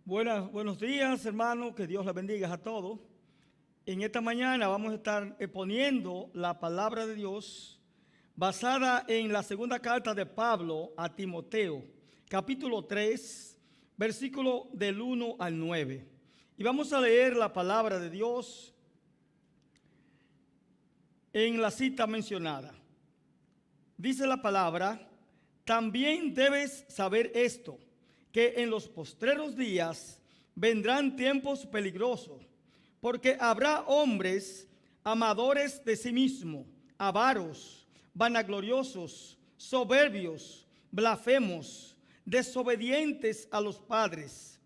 Buenos días, hermanos, que Dios les bendiga a todos. En esta mañana vamos a estar exponiendo la palabra de Dios basada en la segunda carta de Pablo a Timoteo, capítulo 3, versículo del 1 al 9. Y vamos a leer la palabra de Dios en la cita mencionada. Dice la palabra: también debes saber esto, que en los postreros días vendrán tiempos peligrosos, porque habrá hombres amadores de sí mismos, avaros, vanagloriosos, soberbios, blasfemos, desobedientes a los padres,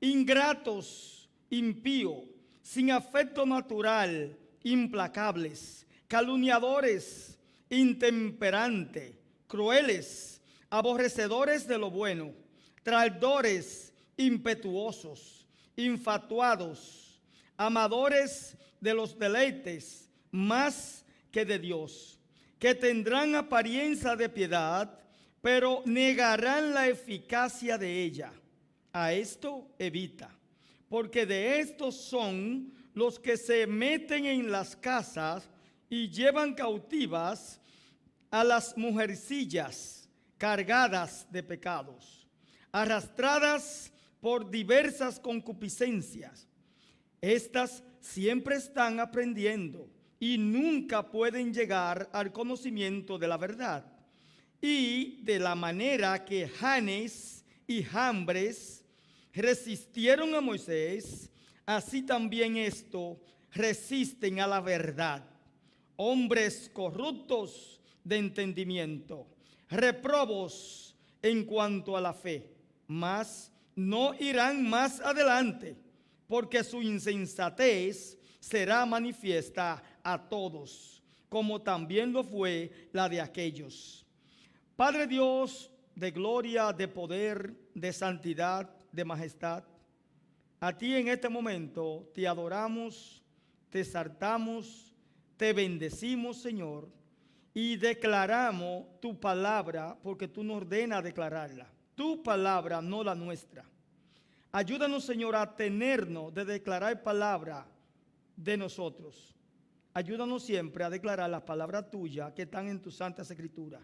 ingratos, impíos, sin afecto natural, implacables, calumniadores, intemperantes, crueles, aborrecedores de lo bueno, traidores, impetuosos, infatuados, amadores de los deleites más que de Dios, que tendrán apariencia de piedad, pero negarán la eficacia de ella. A esto evita, porque de estos son los que se meten en las casas y llevan cautivas a las mujercillas cargadas de pecados, arrastradas por diversas concupiscencias. Estas siempre están aprendiendo y nunca pueden llegar al conocimiento de la verdad. Y de la manera que Janes y Jambres resistieron a Moisés, así también estos resisten a la verdad. Hombres corruptos de entendimiento, reprobos en cuanto a la fe, mas no irán más adelante, porque su insensatez será manifiesta a todos, como también lo fue la de aquellos. Padre Dios, de gloria, de poder, de santidad, de majestad, a ti en este momento te adoramos, te exaltamos, te bendecimos, Señor, y declaramos tu palabra, porque tú nos ordenas declararla. Tu palabra, no la nuestra. Ayúdanos, Señor, a tenernos de declarar palabra de nosotros. Ayúdanos siempre a declarar las palabras tuyas que están en tu Santa Escritura,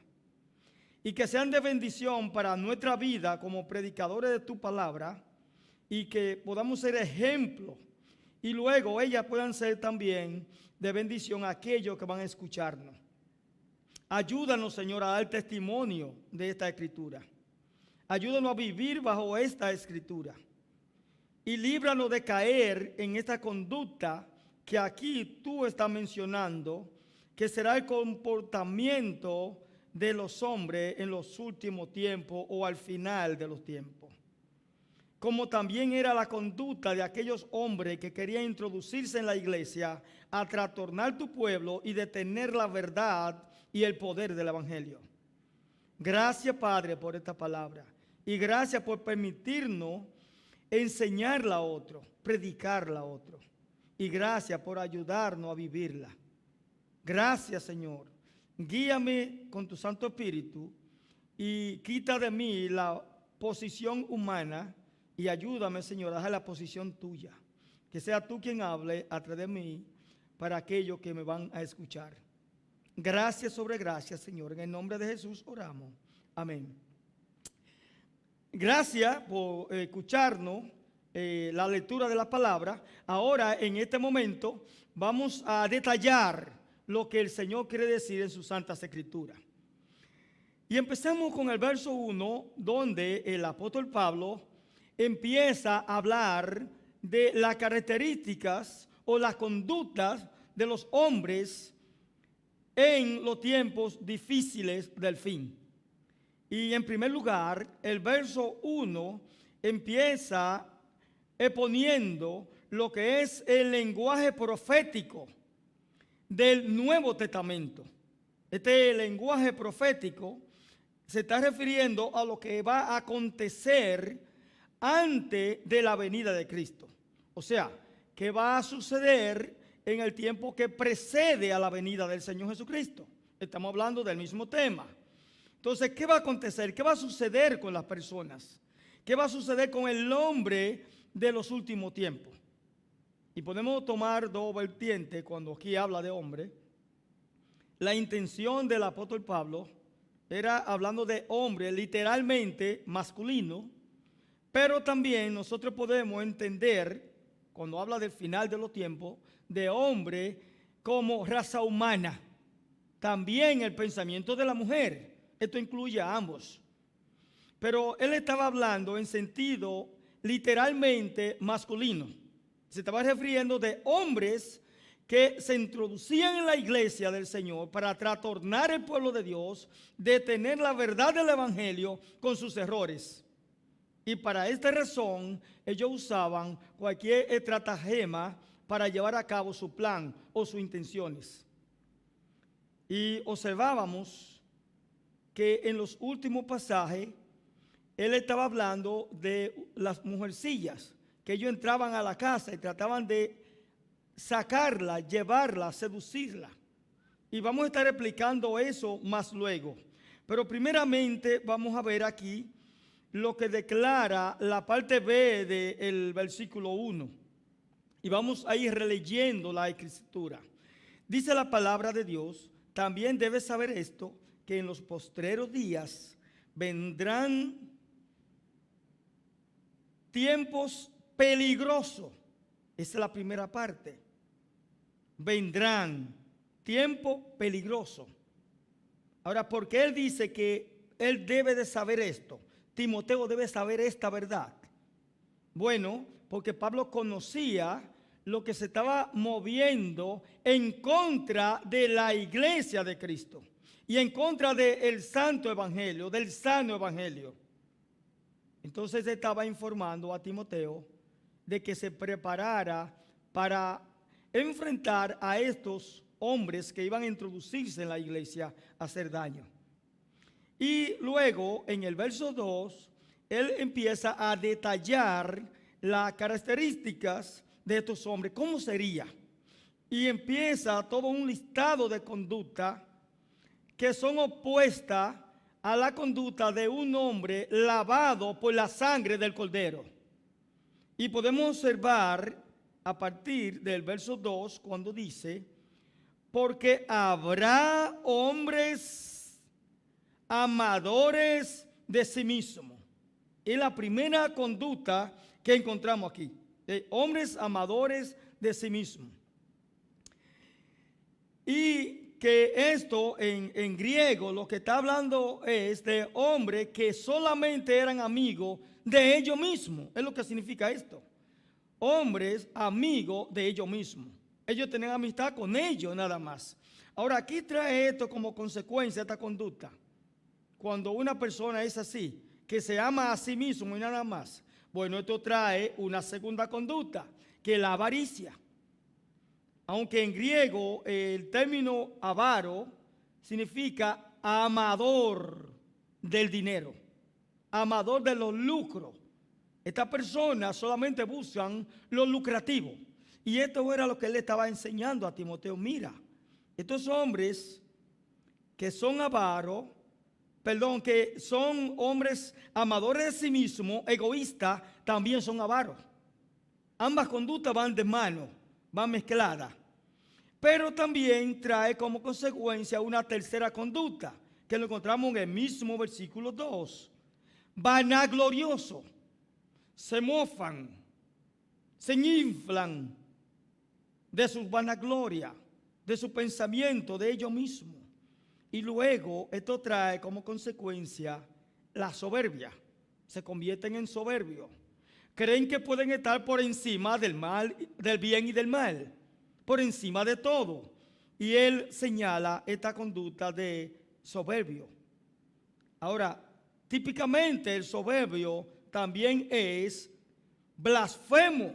y que sean de bendición para nuestra vida como predicadores de tu palabra, y que podamos ser ejemplo, y luego ellas puedan ser también de bendición a aquellos que van a escucharnos. Ayúdanos, Señor, a dar testimonio de esta Escritura. Ayúdanos a vivir bajo esta Escritura. Y líbranos de caer en esta conducta que aquí tú estás mencionando, que será el comportamiento de los hombres en los últimos tiempos o al final de los tiempos. Como también era la conducta de aquellos hombres que querían introducirse en la iglesia a trastornar tu pueblo y detener la verdad y el poder del evangelio. Gracias, Padre, por esta palabra, y gracias por permitirnos enseñarla a otro, predicarla a otro, y gracias por ayudarnos a vivirla. Gracias, Señor. Guíame con tu Santo Espíritu y quita de mí la posición humana y ayúdame, Señor, a dejar la posición tuya. Que sea tú quien hable a través de mí para aquellos que me van a escuchar. Gracias sobre gracias, Señor. En el nombre de Jesús oramos. Amén. Gracias por escucharnos la lectura de la palabra. Ahora, en este momento, vamos a detallar lo que el Señor quiere decir en sus santas escrituras. Y empezamos con el verso 1, donde el apóstol Pablo empieza a hablar de las características o las conductas de los hombres en los tiempos difíciles del fin. Y en primer lugar, el verso 1 empieza exponiendo lo que es el lenguaje profético del Nuevo Testamento. Este lenguaje profético se está refiriendo a lo que va a acontecer antes de la venida de Cristo. O sea, ¿qué va a suceder en el tiempo que precede a la venida del Señor Jesucristo? Estamos hablando del mismo tema. Entonces, ¿qué va a acontecer? ¿Qué va a suceder con las personas? ¿Qué va a suceder con el hombre de los últimos tiempos. Y podemos tomar dos vertientes cuando aquí habla de hombre. La intención del apóstol Pablo era hablando de hombre literalmente masculino, pero también nosotros podemos entender, cuando habla del final de los tiempos, de hombre como raza humana. También el pensamiento de la mujer. Esto incluye a ambos. Pero él estaba hablando en sentido literalmente masculino. Se estaba refiriendo de hombres que se introducían en la iglesia del Señor para trastornar el pueblo de Dios, detener la verdad del evangelio con sus errores. Y para esta razón ellos usaban cualquier estratagema para llevar a cabo su plan o sus intenciones. Y observábamos que en los últimos pasajes él estaba hablando de las mujercillas, que ellos entraban a la casa y trataban de sacarla, llevarla, seducirla. Y vamos a estar explicando eso más luego. Pero primeramente vamos a ver aquí lo que declara la parte B del versículo 1. Y vamos a ir releyendo la escritura. Dice la palabra de Dios: también debes saber esto, que en los postreros días vendrán tiempos peligrosos. Esa es la primera parte. Vendrán tiempos peligrosos. Ahora, ¿por qué él dice que él debe de saber esto? Timoteo debe saber esta verdad. Bueno, porque Pablo conocía lo que se estaba moviendo en contra de la iglesia de Cristo y en contra del santo evangelio, del sano evangelio. Entonces estaba informando a Timoteo de que se preparara para enfrentar a estos hombres que iban a introducirse en la iglesia a hacer daño. Y luego, en el verso 2, él empieza a detallar las características de estos hombres. ¿Cómo sería? Y empieza todo un listado de conducta que son opuestas a la conducta de un hombre lavado por la sangre del Cordero. Y podemos observar a partir del verso 2 cuando dice: porque habrá hombres amadores de sí mismos. Es la primera conducta que encontramos aquí. Hombres amadores de sí mismos. Y que esto en griego lo que está hablando es de hombres que solamente eran amigos de ellos mismos. Es lo que significa esto. Hombres amigos de ellos mismos. Ellos tenían amistad con ellos nada más. Ahora, aquí trae esto como consecuencia esta conducta. Cuando una persona es así, que se ama a sí mismo y nada más, bueno, esto trae una segunda conducta, que es la avaricia. Aunque en griego el término avaro significa amador del dinero, amador de los lucros. Estas personas solamente buscan lo lucrativo. Y esto era lo que él estaba enseñando a Timoteo. Mira, estos hombres que son avaros, que son hombres amadores de sí mismos, egoístas, también son avaros. Ambas conductas van de mano, van mezcladas. Pero también trae como consecuencia una tercera conducta, que lo encontramos en el mismo versículo 2. Vanaglorioso. Se mofan, se inflan de su vanagloria, de su pensamiento, de ellos mismos. Y luego esto trae como consecuencia la soberbia. Se convierten en soberbios. Creen que pueden estar por encima del mal, del bien y del mal, por encima de todo. Y él señala esta conducta de soberbio. Ahora, típicamente el soberbio también es blasfemo.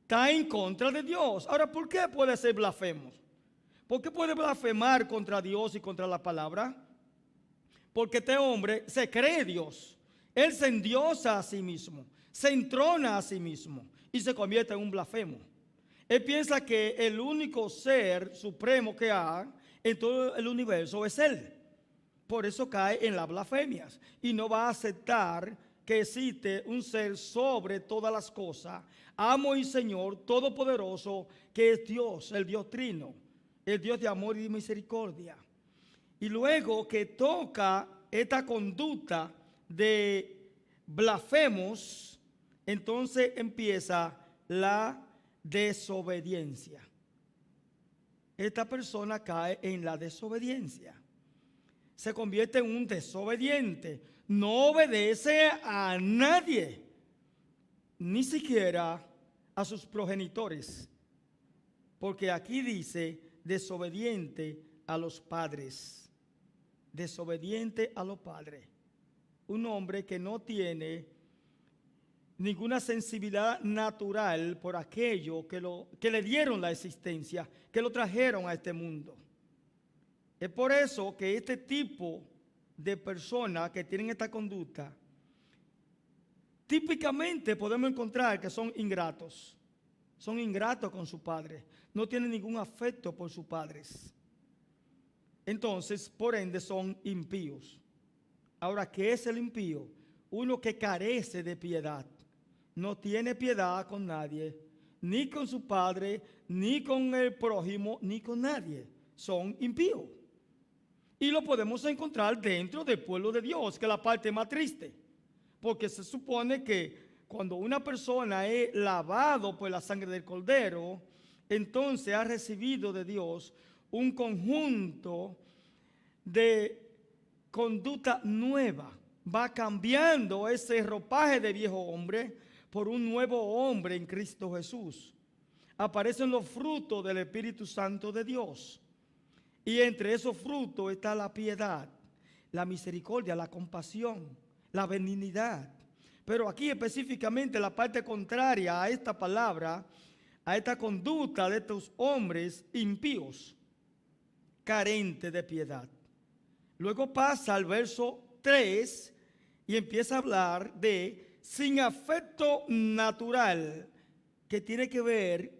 Está en contra de Dios. Ahora, ¿por qué puede ser blasfemo? ¿Por qué puede blasfemar contra Dios y contra la palabra? Porque este hombre se cree Dios. Él se endiosa a sí mismo, se entrona a sí mismo y se convierte en un blasfemo. Él piensa que el único ser supremo que hay en todo el universo es él. Por eso cae en las blasfemias y no va a aceptar que existe un ser sobre todas las cosas, amo y Señor todopoderoso, que es Dios, el Dios trino, el Dios de amor y de misericordia. Y luego que toca esta conducta de blasfemos, entonces empieza la desobediencia. Esta persona cae en la desobediencia. Se convierte en un desobediente. No obedece a nadie, ni siquiera a sus progenitores. Porque aquí dice desobediente a los padres. Desobediente a los padres. Un hombre que no tiene ninguna sensibilidad natural por aquello que le dieron la existencia, que lo trajeron a este mundo. Es por eso que este tipo de personas que tienen esta conducta, típicamente podemos encontrar que son ingratos. Son ingratos con su padre. No tienen ningún afecto por sus padres. Entonces, por ende, son impíos. Ahora, ¿qué es el impío? Uno que carece de piedad. No tiene piedad con nadie, ni con su padre, ni con el prójimo, ni con nadie. Son impíos. Y lo podemos encontrar dentro del pueblo de Dios, que es la parte más triste. Porque se supone que cuando una persona es lavado por la sangre del Cordero, entonces ha recibido de Dios un conjunto de conducta nueva. Va cambiando ese ropaje de viejo hombre por un nuevo hombre en Cristo Jesús. Aparecen los frutos del Espíritu Santo de Dios. Y entre esos frutos está la piedad, la misericordia, la compasión, la benignidad. Pero aquí específicamente la parte contraria a esta palabra, a esta conducta de estos hombres impíos, carentes de piedad. Luego pasa al verso 3 y empieza a hablar de sin afecto natural, que tiene que ver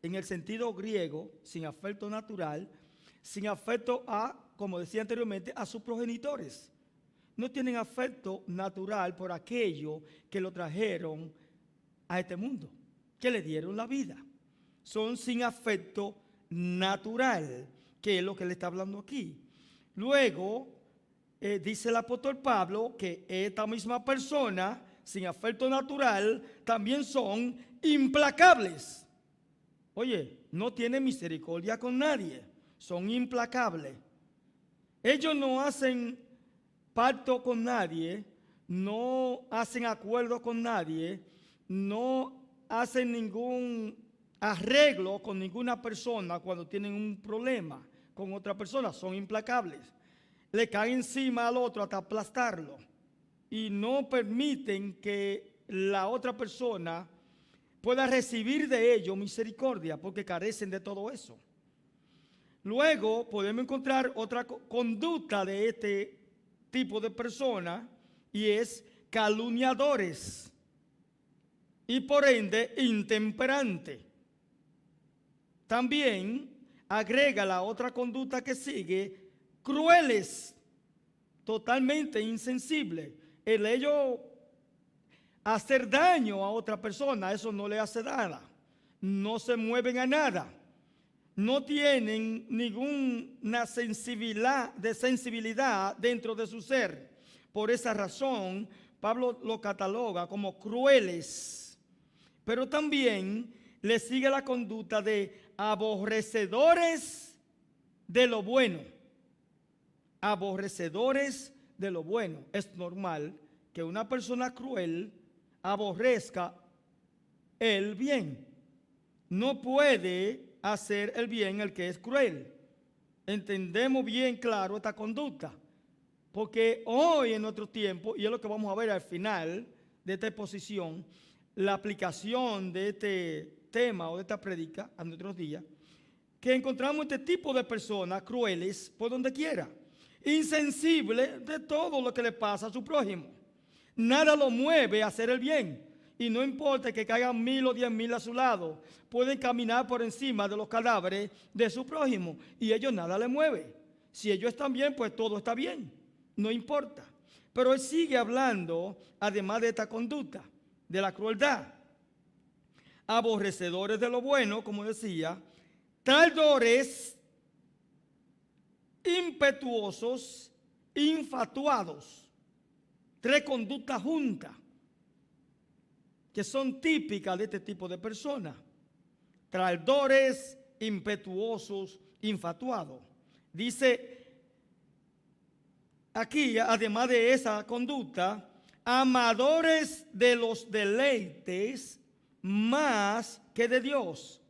en el sentido griego, sin afecto natural, sin afecto a, como decía anteriormente, a sus progenitores. No tienen afecto natural por aquello que lo trajeron a este mundo, que le dieron la vida. Son sin afecto natural, que es lo que le está hablando aquí. Luego, dice el apóstol Pablo que esta misma persona, sin afecto natural, también son implacables. Oye, no tienen misericordia con nadie, son implacables. Ellos no hacen pacto con nadie, no hacen acuerdo con nadie, no hacen ningún arreglo con ninguna persona cuando tienen un problema con otra persona, son implacables. Le caen encima al otro hasta aplastarlo y no permiten que la otra persona pueda recibir de ellos misericordia porque carecen de todo eso. Luego podemos encontrar otra conducta de este tipo de persona y es calumniadores y por ende intemperante. También agrega la otra conducta que sigue, crueles, totalmente insensibles. El ellos hacer daño a otra persona, eso no le hace nada. No se mueven a nada. No tienen ninguna sensibilidad dentro de su ser. Por esa razón, Pablo lo cataloga como crueles. Pero también le sigue la conducta de aborrecedores de lo bueno. Aborrecedores de lo bueno. Es normal que una persona cruel aborrezca el bien. No puede hacer el bien el que es cruel. Entendemos bien claro esta conducta. Porque hoy en nuestro tiempo, y es lo que vamos a ver al final de esta exposición, la aplicación de este tema o de esta prédica a nuestros días, que encontramos este tipo de personas crueles por donde quiera, insensibles de todo lo que le pasa a su prójimo. Nada lo mueve a hacer el bien. Y no importa que caigan 1000 o 10,000 a su lado, pueden caminar por encima de los cadáveres de su prójimo y ellos nada les mueve. Si ellos están bien, pues todo está bien, no importa. Pero él sigue hablando, además de esta conducta, de la crueldad. Aborrecedores de lo bueno, como decía, traidores, impetuosos, infatuados. Tres conductas juntas que son típicas de este tipo de personas. Traidores, impetuosos, infatuados. Dice aquí, además de esa conducta, amadores de los deleites más que de Dios.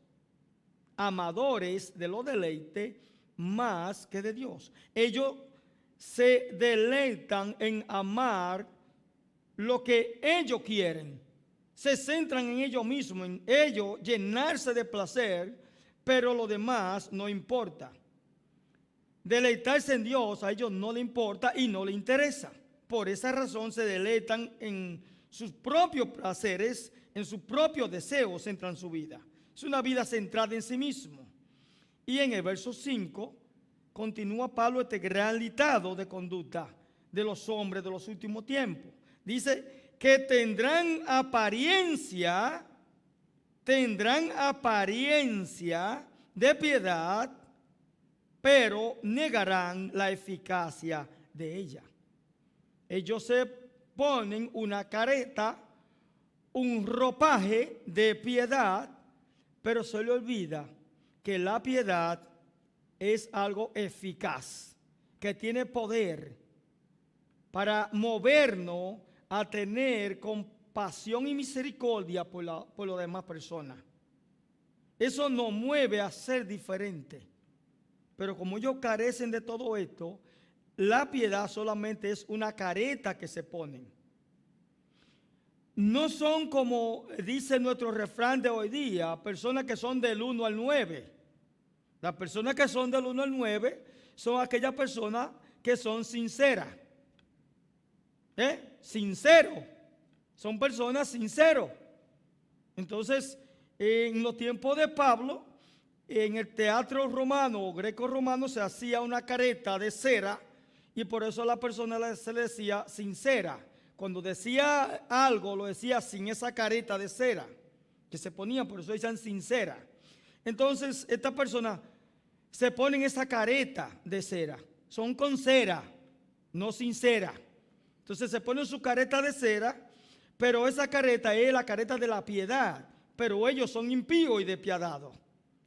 Amadores de los deleites más que de Dios. Ellos se deleitan en amar lo que ellos quieren. Se centran en ellos mismos, en ellos llenarse de placer, pero lo demás no importa. Deleitarse en Dios a ellos no le importa y no le interesa. Por esa razón se deleitan en sus propios placeres, en sus propios deseos, centran su vida. Es una vida centrada en sí mismo. Y en el verso 5 continúa Pablo este gran listado de conducta de los hombres de los últimos tiempos. Dice que tendrán apariencia de piedad, pero negarán la eficacia de ella. Ellos se ponen una careta, un ropaje de piedad, pero se le olvida que la piedad es algo eficaz, que tiene poder para movernos a tener compasión y misericordia por las demás personas. Eso nos mueve a ser diferentes. Pero como ellos carecen de todo esto, la piedad solamente es una careta que se ponen. No son, como dice nuestro refrán de hoy día, personas que son del 1 al 9. Las personas que son del 1 al 9 son aquellas personas que son sinceras. Sincero. Son personas sinceros. Entonces, en los tiempos de Pablo, en el teatro romano o greco-romano se hacía una careta de cera y por eso a la persona se le decía sincera. Cuando decía algo, lo decía sin esa careta de cera que se ponían, por eso decían sincera. Entonces, estas personas se ponen esa careta de cera. Son con cera, no sincera. Entonces se ponen su careta de cera, pero esa careta es la careta de la piedad. Pero ellos son impíos y despiadados.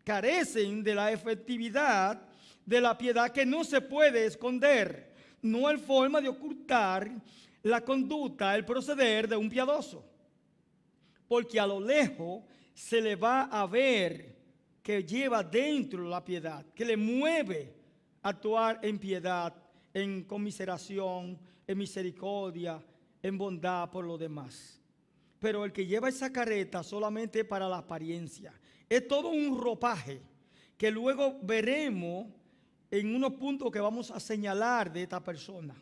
Carecen de la efectividad de la piedad que no se puede esconder. No hay forma de ocultar la conducta, el proceder de un piadoso. Porque a lo lejos se le va a ver que lleva dentro la piedad, que le mueve a actuar en piedad, en conmiseración, en misericordia, en bondad por los demás. Pero el que lleva esa careta solamente para la apariencia. Es todo un ropaje que luego veremos en unos puntos que vamos a señalar de esta persona.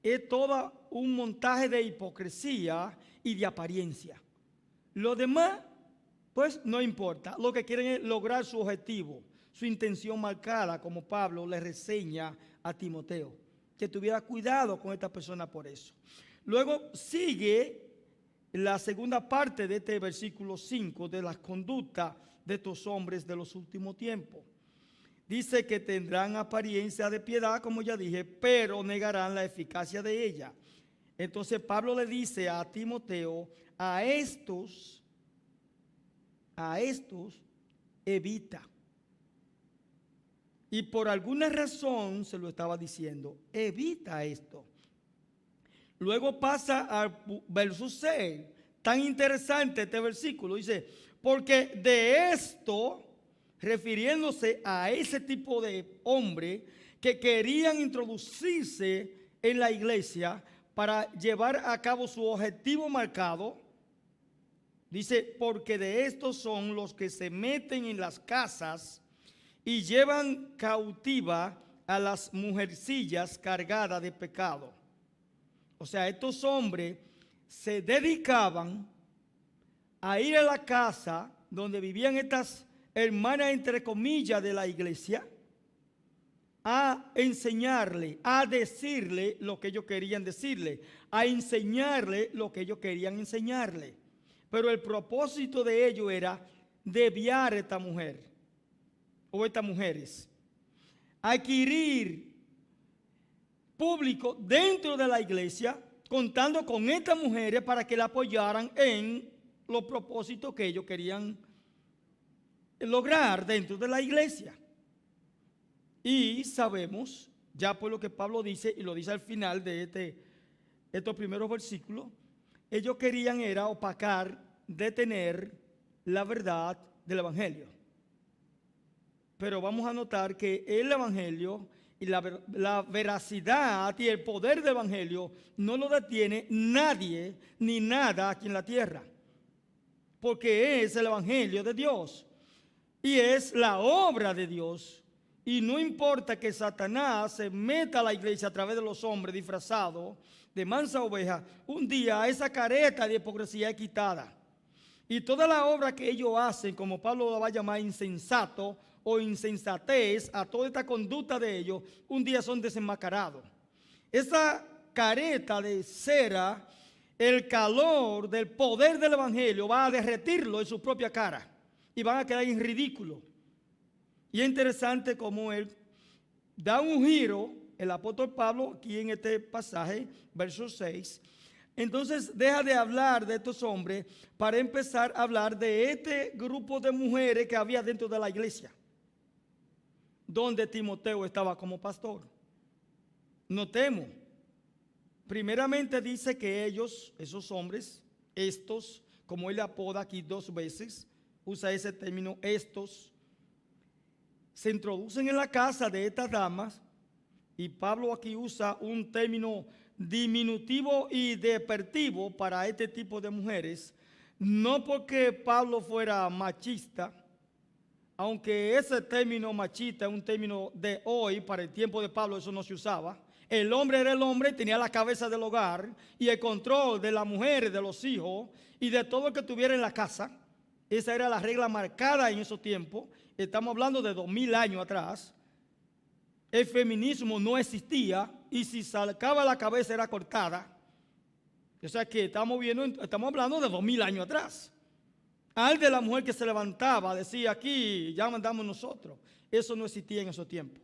Es todo un montaje de hipocresía y de apariencia. Lo demás, pues no importa. Lo que quieren es lograr su objetivo, su intención marcada, como Pablo le reseña a Timoteo. Que tuviera cuidado con esta persona por eso. Luego sigue la segunda parte de este versículo 5 de las conductas de estos hombres de los últimos tiempos. Dice que tendrán apariencia de piedad, como ya dije, pero negarán la eficacia de ella. Entonces Pablo le dice a Timoteo, a estos evita. Y por alguna razón se lo estaba diciendo, evita esto. Luego pasa al verso 6, tan interesante este versículo, dice, porque de esto, refiriéndose a ese tipo de hombre que querían introducirse en la iglesia para llevar a cabo su objetivo marcado, dice, porque de estos son los que se meten en las casas y llevan cautiva a las mujercillas cargadas de pecado. O sea, estos hombres se dedicaban a ir a la casa donde vivían estas hermanas, entre comillas, de la iglesia, a enseñarle, a decirle lo que ellos querían decirle, a enseñarle lo que ellos querían enseñarle. Pero el propósito de ellos era desviar a esta mujer o estas mujeres, adquirir público dentro de la iglesia, contando con estas mujeres para que la apoyaran en los propósitos que ellos querían lograr dentro de la iglesia. Y sabemos, ya por lo que Pablo dice, y lo dice al final de estos primeros versículos, ellos querían era opacar, detener la verdad del evangelio. Pero vamos a notar que el evangelio y la veracidad y el poder del evangelio no lo detiene nadie ni nada aquí en la tierra, porque es el evangelio de Dios y es la obra de Dios. Y no importa que Satanás se meta a la iglesia a través de los hombres disfrazados de mansa oveja, un día esa careta de hipocresía es quitada. Y toda la obra que ellos hacen, como Pablo lo va a llamar insensato o insensatez, a toda esta conducta de ellos, un día son desenmascarados. Esa careta de cera, el calor del poder del evangelio va a derretirlo en su propia cara y van a quedar en ridículo. Y es interesante cómo él da un giro, el apóstol Pablo, aquí en este pasaje, verso 6. Entonces deja de hablar de estos hombres para empezar a hablar de este grupo de mujeres que había dentro de la iglesia, donde Timoteo estaba como pastor. Notemos, primeramente dice que ellos, esos hombres, estos, como él apoda aquí 2 veces, usa ese término, estos, se introducen en la casa de estas damas, y Pablo aquí usa un término diminutivo y despectivo para este tipo de mujeres, no porque Pablo fuera machista, aunque ese término machista es un término de hoy, para el tiempo de Pablo eso no se usaba. El hombre era el hombre, tenía la cabeza del hogar y el control de las mujeres, de los hijos y de todo lo que tuviera en la casa. Esa era la regla marcada en esos tiempos. Estamos hablando de 2000 años atrás. El feminismo no existía y si sacaba la cabeza era cortada. O sea que estamos hablando de 2000 años atrás. Al de la mujer que se levantaba, decía aquí, ya mandamos nosotros. Eso no existía en esos tiempos.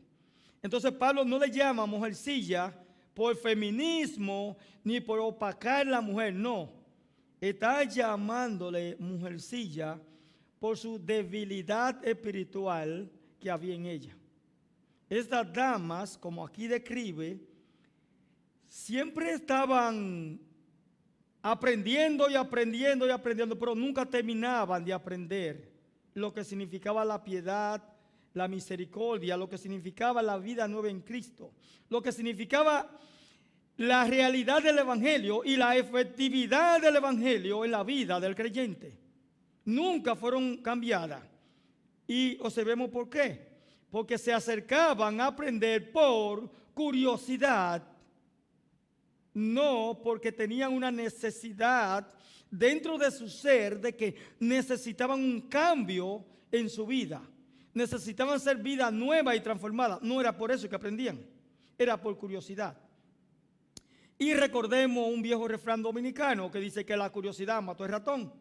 Entonces Pablo no le llama mujercilla por feminismo ni por opacar a la mujer, no. Está llamándole mujercilla por su debilidad espiritual que había en ella. Estas damas, como aquí describe, siempre estaban aprendiendo y aprendiendo y aprendiendo, pero nunca terminaban de aprender lo que significaba la piedad, la misericordia, lo que significaba la vida nueva en Cristo, lo que significaba la realidad del evangelio y la efectividad del evangelio en la vida del creyente. Nunca fueron cambiadas. Y observemos por qué. Porque se acercaban a aprender por curiosidad, no porque tenían una necesidad dentro de su ser de que necesitaban un cambio en su vida. Necesitaban ser vida nueva y transformada. No era por eso que aprendían, era por curiosidad. Y recordemos un viejo refrán dominicano que dice que la curiosidad mató al ratón.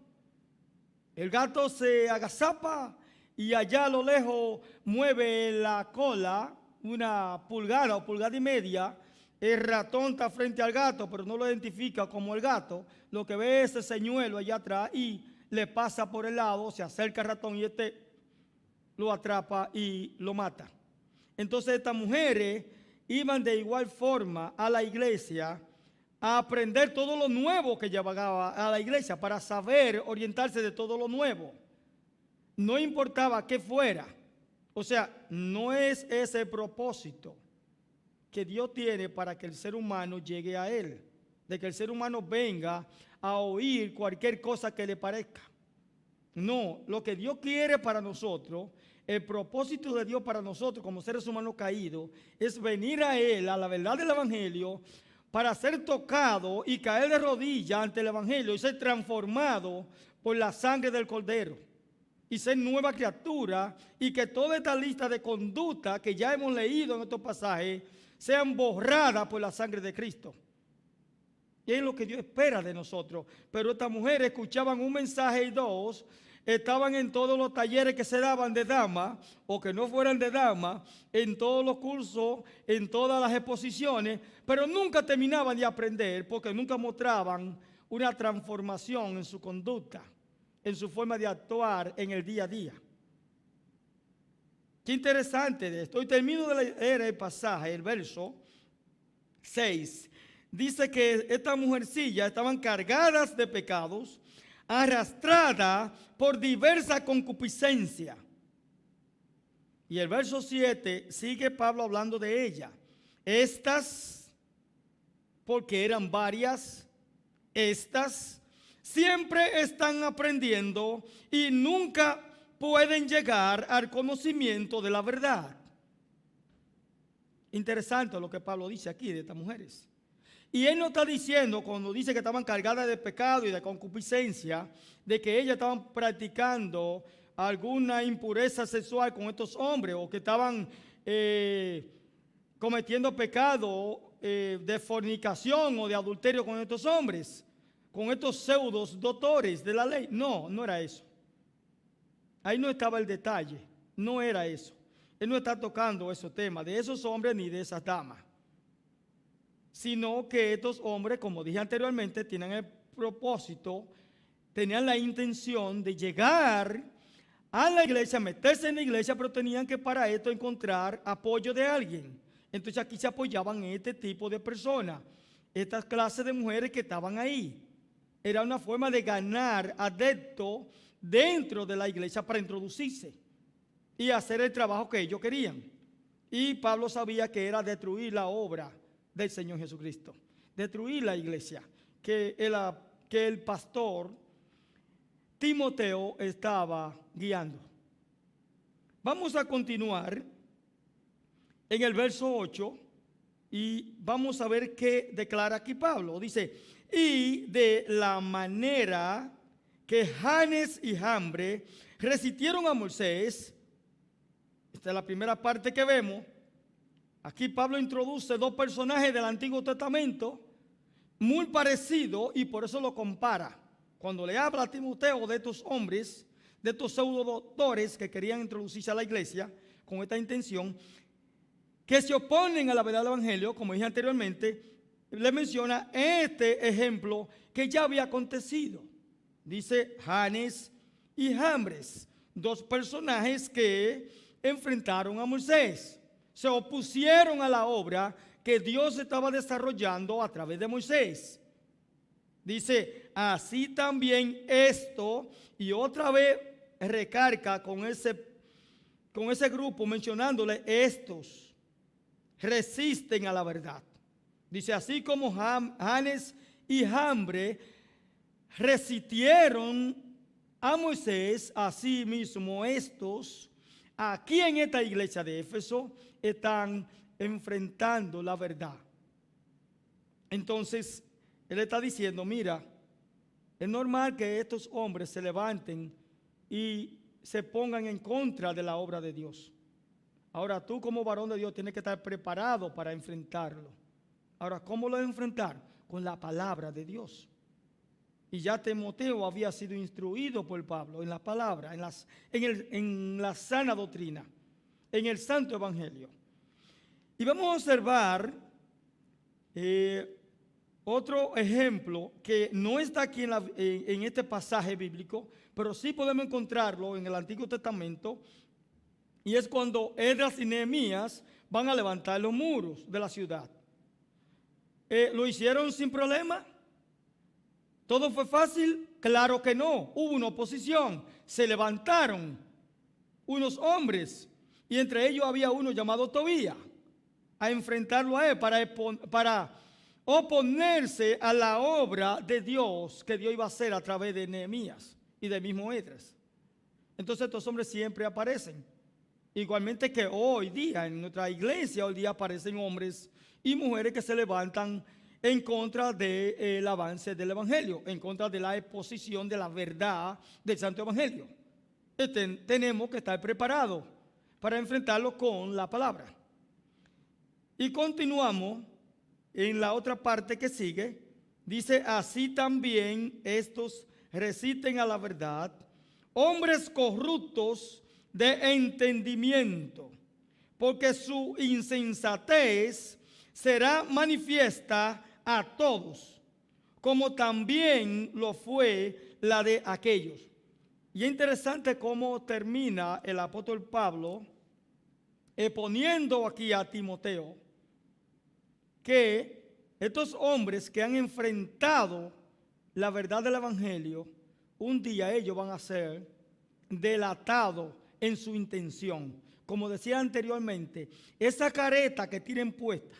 El gato se agazapa y allá a lo lejos mueve la cola una pulgada o pulgada y media. El ratón está frente al gato, pero no lo identifica como el gato. Lo que ve es ese señuelo allá atrás y le pasa por el lado, se acerca al ratón y lo atrapa y lo mata. Entonces estas mujeres iban de igual forma a la iglesia a aprender todo lo nuevo que llevaba a la iglesia para saber orientarse de todo lo nuevo. No importaba qué fuera. O sea, no es ese el propósito que Dios tiene para que el ser humano llegue a Él. De que el ser humano venga a oír cualquier cosa que le parezca. No, lo que Dios quiere para nosotros, el propósito de Dios para nosotros como seres humanos caídos, es venir a Él, a la verdad del evangelio, para ser tocado y caer de rodillas ante el evangelio y ser transformado por la sangre del Cordero. y ser nueva criatura, y que toda esta lista de conducta que ya hemos leído en estos pasajes sean borradas por la sangre de Cristo. Y es lo que Dios espera de nosotros. Pero estas mujeres escuchaban un mensaje y dos, estaban en todos los talleres que se daban de dama o que no fueran de dama, en todos los cursos, en todas las exposiciones, pero nunca terminaban de aprender porque nunca mostraban una transformación en su conducta, en su forma de actuar en el día a día. Qué interesante de esto. Y termino de leer el pasaje, el verso 6. Dice que estas mujercillas estaban cargadas de pecados, arrastradas por diversa concupiscencia. Y el verso 7 sigue Pablo hablando de ella. Estas, porque eran varias, estas siempre están aprendiendo y nunca pueden llegar al conocimiento de la verdad. Interesante lo que Pablo dice aquí de estas mujeres. Y él no está diciendo, cuando dice que estaban cargadas de pecado y de concupiscencia, de que ellas estaban practicando alguna impureza sexual con estos hombres, o que estaban cometiendo pecado de fornicación o de adulterio con estos hombres, con estos pseudos doctores de la ley. No, no era eso. Ahí no estaba el detalle, no era eso. Él no está tocando esos temas de esos hombres ni de esas damas, sino que estos hombres, como dije anteriormente, tienen el propósito, tenían la intención de llegar a la iglesia, meterse en la iglesia, pero tenían que para esto encontrar apoyo de alguien. Entonces aquí se apoyaban este tipo de personas, estas clases de mujeres que estaban ahí. Era una forma de ganar adeptos dentro de la iglesia para introducirse y hacer el trabajo que ellos querían. Y Pablo sabía que era destruir la obra del Señor Jesucristo, destruir la iglesia que el pastor Timoteo estaba guiando. Vamos a continuar en el verso 8 y vamos a ver qué declara aquí Pablo. Dice, y de la manera que Janes y Jambre resistieron a Moisés. Esta es la primera parte que vemos. Aquí Pablo introduce dos personajes del Antiguo Testamento muy parecidos y por eso lo compara. Cuando le habla a Timoteo de estos hombres, de estos pseudo doctores que querían introducirse a la iglesia con esta intención, que se oponen a la verdad del evangelio, como dije anteriormente, le menciona este ejemplo que ya había acontecido. Dice Janes y Jambres, dos personajes que enfrentaron a Moisés. Se opusieron a la obra que Dios estaba desarrollando a través de Moisés. Dice, así también esto, y otra vez recarga con ese grupo mencionándole estos, resisten a la verdad. Dice, así como Janes y Jambre resistieron a Moisés, así mismo estos, aquí en esta iglesia de Éfeso, están enfrentando la verdad. Entonces, él está diciendo, mira, es normal que estos hombres se levanten y se pongan en contra de la obra de Dios. Ahora, tú como varón de Dios tienes que estar preparado para enfrentarlo. Ahora, ¿cómo lo enfrentar? Con la palabra de Dios. Y ya Timoteo había sido instruido por Pablo en la palabra, en la sana doctrina, en el santo evangelio. Y vamos a observar otro ejemplo que no está aquí en este pasaje bíblico, pero sí podemos encontrarlo en el Antiguo Testamento, y es cuando Esdras y Nehemías van a levantar los muros de la ciudad. ¿Lo hicieron sin problema? ¿Todo fue fácil? Claro que no. Hubo una oposición. Se levantaron unos hombres y entre ellos había uno llamado Tobías a enfrentarlo a él para oponerse a la obra de Dios que Dios iba a hacer a través de Nehemías y del mismo Esdras. Entonces estos hombres siempre aparecen. Igualmente que hoy día en nuestra iglesia, hoy día aparecen hombres y mujeres que se levantan en contra del avance del evangelio, en contra de la exposición de la verdad del santo evangelio. tenemos que estar preparados para enfrentarlo con la palabra. Y continuamos en la otra parte que sigue. Dice, así también estos resisten a la verdad, hombres corruptos de entendimiento, porque su insensatez será manifiesta a todos, como también lo fue la de aquellos. Y es interesante cómo termina el apóstol Pablo poniendo aquí a Timoteo que estos hombres que han enfrentado la verdad del evangelio, un día ellos van a ser delatados en su intención. Como decía anteriormente, esa careta que tienen puesta,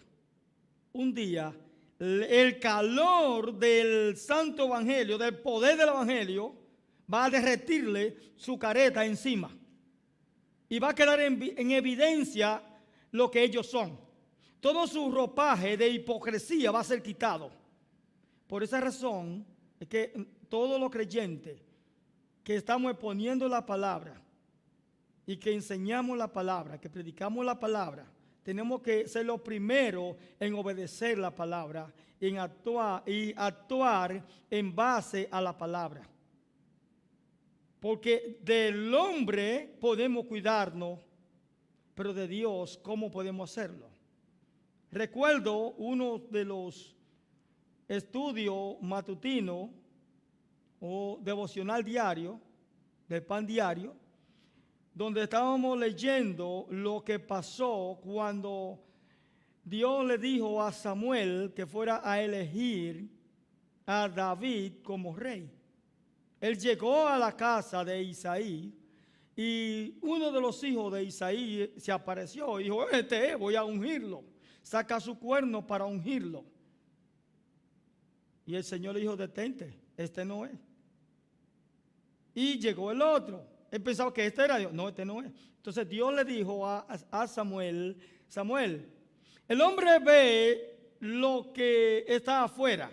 un día el calor del santo evangelio, del poder del evangelio, va a derretirle su careta encima. Y va a quedar en evidencia lo que ellos son. Todo su ropaje de hipocresía va a ser quitado. Por esa razón es que todos los creyentes que estamos exponiendo la palabra y que enseñamos la palabra, que predicamos la palabra, tenemos que ser los primeros en obedecer la palabra, en actuar en base a la palabra. Porque del hombre podemos cuidarnos, pero de Dios, ¿cómo podemos hacerlo? Recuerdo uno de los estudios matutinos o devocional diario, del pan diario, donde estábamos leyendo lo que pasó cuando Dios le dijo a Samuel que fuera a elegir a David como rey. Él llegó a la casa de Isaí y uno de los hijos de Isaí se apareció y dijo, voy a ungirlo. Saca su cuerno para ungirlo. Y el Señor le dijo, detente, este no es. Y llegó el otro. Él pensaba que este era Dios. No, este no es. Entonces Dios le dijo a Samuel, Samuel, el hombre ve lo que está afuera.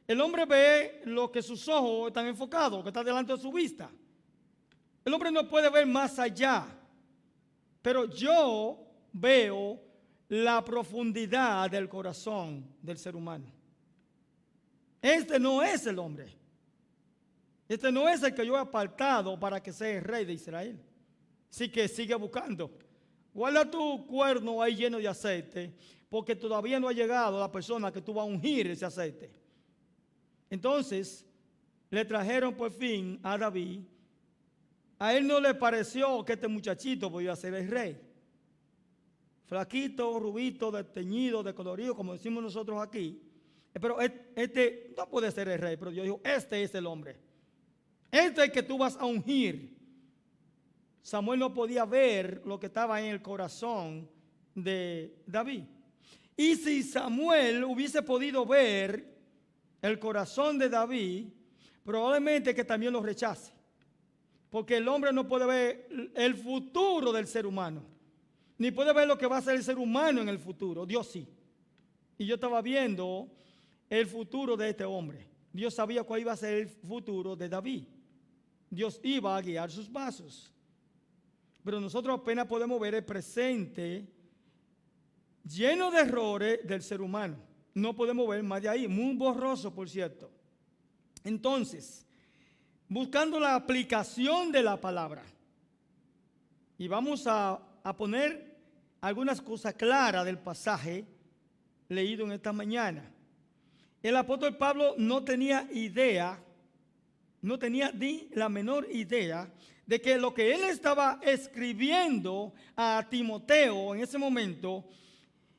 El hombre ve lo que sus ojos están enfocados, lo que está delante de su vista. El hombre no puede ver más allá. Pero yo veo la profundidad del corazón del ser humano. Este no es el hombre. Este no es el que yo he apartado para que sea el rey de Israel. Así que sigue buscando. Guarda tu cuerno ahí lleno de aceite, porque todavía no ha llegado la persona que tú vas a ungir ese aceite. Entonces, le trajeron por fin a David. A él no le pareció que este muchachito podía ser el rey. Flaquito, rubito, desteñido, decolorido, como decimos nosotros aquí. Pero este no puede ser el rey, pero Dios dijo, este es el hombre. Este es el que tú vas a ungir. Samuel no podía ver lo que estaba en el corazón de David. Y si Samuel hubiese podido ver el corazón de David, probablemente que también lo rechace. Porque el hombre no puede ver el futuro del ser humano. Ni puede ver lo que va a ser el ser humano en el futuro. Dios sí. Y yo estaba viendo el futuro de este hombre. Dios sabía cuál iba a ser el futuro de David. Dios iba a guiar sus pasos. Pero nosotros apenas podemos ver el presente lleno de errores del ser humano. No podemos ver más de ahí. Muy borroso, por cierto. Entonces, buscando la aplicación de la palabra. Y vamos a poner algunas cosas claras del pasaje leído en esta mañana. El apóstol Pablo no tenía idea, no tenía ni la menor idea de que lo que él estaba escribiendo a Timoteo en ese momento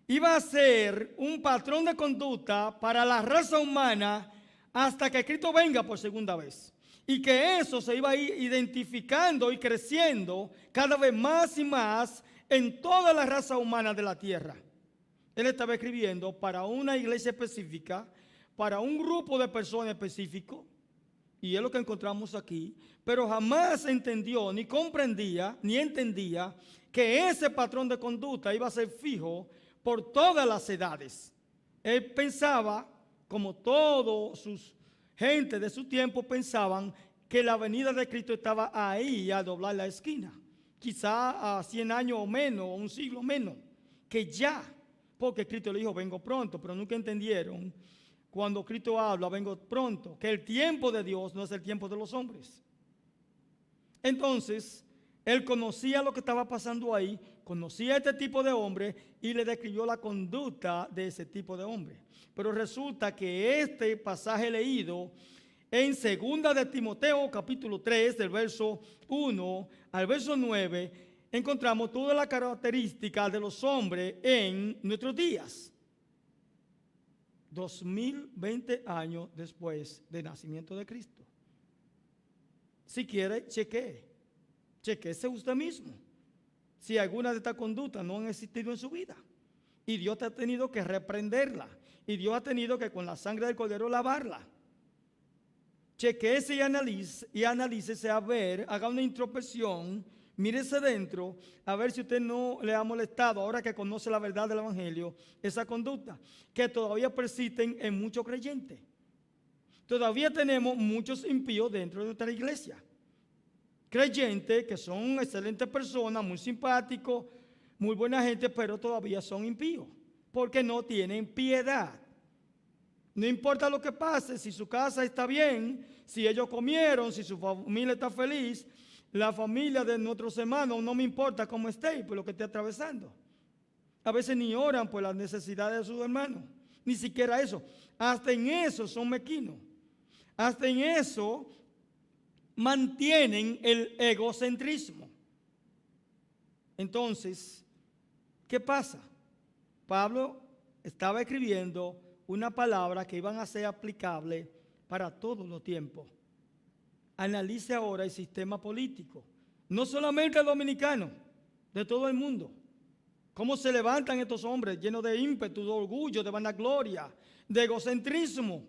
iba a ser un patrón de conducta para la raza humana hasta que Cristo venga por segunda vez. Y que eso se iba a ir identificando y creciendo cada vez más y más en toda la raza humana de la tierra. Él estaba escribiendo para una iglesia específica, para un grupo de personas específico, y es lo que encontramos aquí, pero jamás entendió, ni comprendía, ni entendía que ese patrón de conducta iba a ser fijo por todas las edades. Él pensaba, como todos sus gente de su tiempo pensaban, que la venida de Cristo estaba ahí a doblar la esquina. Quizá a 100 años o menos, o un siglo menos, que ya, porque Cristo le dijo, vengo pronto, pero nunca entendieron cuando Cristo habla, vengo pronto, que el tiempo de Dios no es el tiempo de los hombres. Entonces, él conocía lo que estaba pasando ahí, conocía a este tipo de hombre y le describió la conducta de ese tipo de hombre. Pero resulta que este pasaje leído en 2 de Timoteo, capítulo 3, del verso 1 al verso 9, encontramos toda la característica de los hombres en nuestros días. 2020 años después del nacimiento de Cristo. Si quiere, chequéese usted mismo si alguna de estas conductas no han existido en su vida. Y Dios te ha tenido que reprenderla. Y Dios ha tenido que con la sangre del Cordero lavarla. Chequéese y analícese a ver, haga una introspección, mírese dentro, a ver si usted no le ha molestado, ahora que conoce la verdad del Evangelio, esa conducta que todavía persisten en muchos creyentes. Todavía tenemos muchos impíos dentro de nuestra iglesia. Creyentes que son excelentes personas, muy simpáticos, muy buena gente, pero todavía son impíos, porque no tienen piedad. No importa lo que pase, si su casa está bien, si ellos comieron, si su familia está feliz, la familia de nuestros hermanos, no me importa cómo esté y por lo que esté atravesando. A veces ni oran por las necesidades de sus hermanos, ni siquiera eso. Hasta en eso son mezquinos. Hasta en eso mantienen el egocentrismo. Entonces, ¿qué pasa? Pablo estaba escribiendo una palabra que iban a ser aplicable para todos los tiempos. Analice ahora el sistema político, no solamente el dominicano, de todo el mundo. Cómo se levantan estos hombres llenos de ímpetu, de orgullo, de vanagloria, de egocentrismo,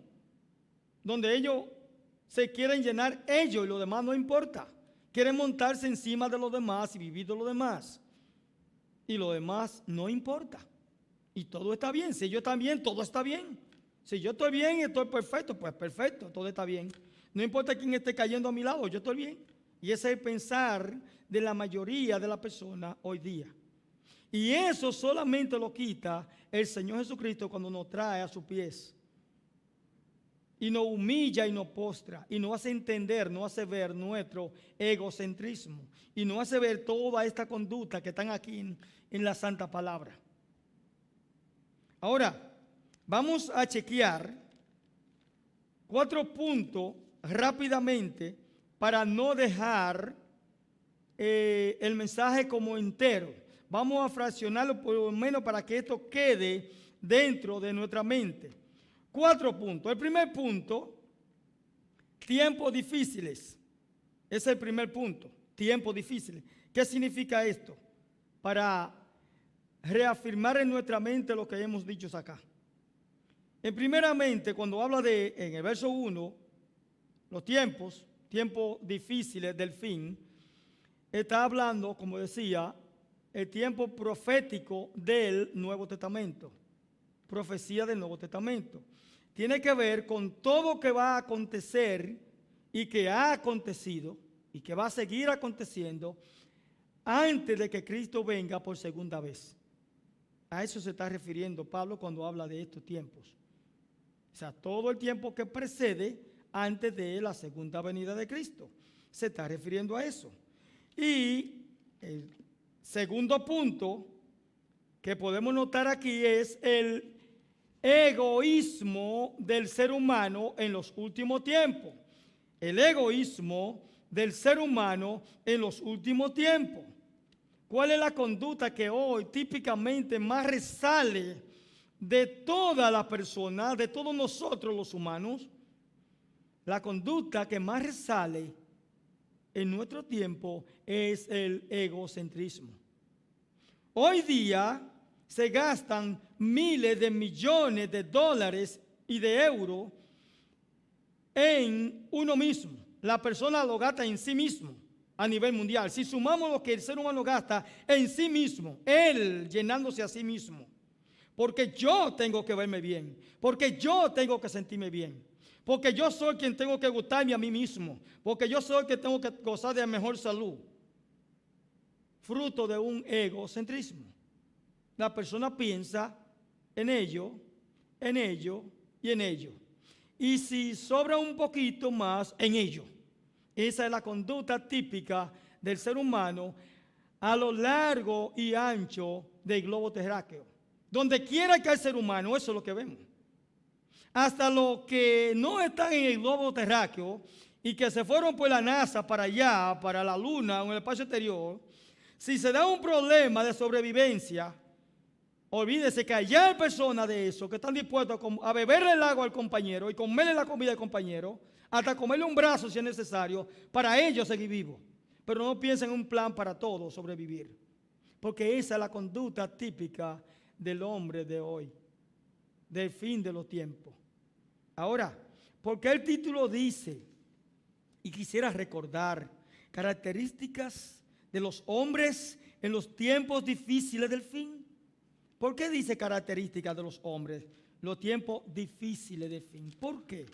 donde ellos se quieren llenar ellos y lo demás no importa. Quieren montarse encima de los demás y vivir de los demás. Y lo demás no importa. Y todo está bien. Si yo también, todo está bien. Si yo estoy bien y estoy perfecto, pues perfecto, todo está bien. No importa quién esté cayendo a mi lado, yo estoy bien. Y ese es el pensar de la mayoría de las personas hoy día. Y eso solamente lo quita el Señor Jesucristo cuando nos trae a sus pies. Y nos humilla y nos postra. Y nos hace entender, nos hace ver nuestro egocentrismo. Y nos hace ver toda esta conducta que están aquí en la Santa Palabra. Ahora, vamos a chequear 4 puntos rápidamente para no dejar el mensaje como entero. Vamos a fraccionarlo por lo menos para que esto quede dentro de nuestra mente. 4 puntos. El primer punto, tiempos difíciles. Ese es el primer punto, tiempos difíciles. ¿Qué significa esto? Para reafirmar en nuestra mente lo que hemos dicho acá. Primeramente, cuando habla en el verso 1, los tiempos difíciles del fin, está hablando, como decía, el tiempo profético del Nuevo Testamento, profecía del Nuevo Testamento. Tiene que ver con todo lo que va a acontecer y que ha acontecido y que va a seguir aconteciendo antes de que Cristo venga por segunda vez. A eso se está refiriendo Pablo cuando habla de estos tiempos. O sea, todo el tiempo que precede antes de la segunda venida de Cristo. Se está refiriendo a eso. Y el segundo punto que podemos notar aquí es el egoísmo del ser humano en los últimos tiempos. El egoísmo del ser humano en los últimos tiempos. ¿Cuál es la conducta que hoy típicamente más resale de toda la persona, de todos nosotros los humanos? La conducta que más resale en nuestro tiempo es el egocentrismo. Hoy día se gastan miles de millones de dólares y de euros en uno mismo. La persona lo gasta en sí mismo a nivel mundial. Si sumamos lo que el ser humano gasta en sí mismo, él llenándose a sí mismo, porque yo tengo que verme bien, porque yo tengo que sentirme bien, porque yo soy quien tengo que gustarme a mí mismo, porque yo soy quien tengo que gozar de mejor salud. Fruto de un egocentrismo. La persona piensa en ello y en ello. Y si sobra un poquito más, en ello. Esa es la conducta típica del ser humano a lo largo y ancho del globo terráqueo. Donde quiera que hay ser humano, eso es lo que vemos. Hasta los que no están en el globo terráqueo y que se fueron por la NASA para allá, para la luna o en el espacio exterior, si se da un problema de sobrevivencia, olvídese que allá hay personas de eso que están dispuestos a beberle el agua al compañero y comerle la comida al compañero, hasta comerle un brazo si es necesario, para ellos seguir vivos. Pero no piensen en un plan para todos sobrevivir, porque esa es la conducta típica del hombre de hoy, del fin de los tiempos. Ahora, porque el título dice, y quisiera recordar, características de los hombres en los tiempos difíciles del fin. ¿Por qué dice características de los hombres, los tiempos difíciles del fin? ¿Por qué?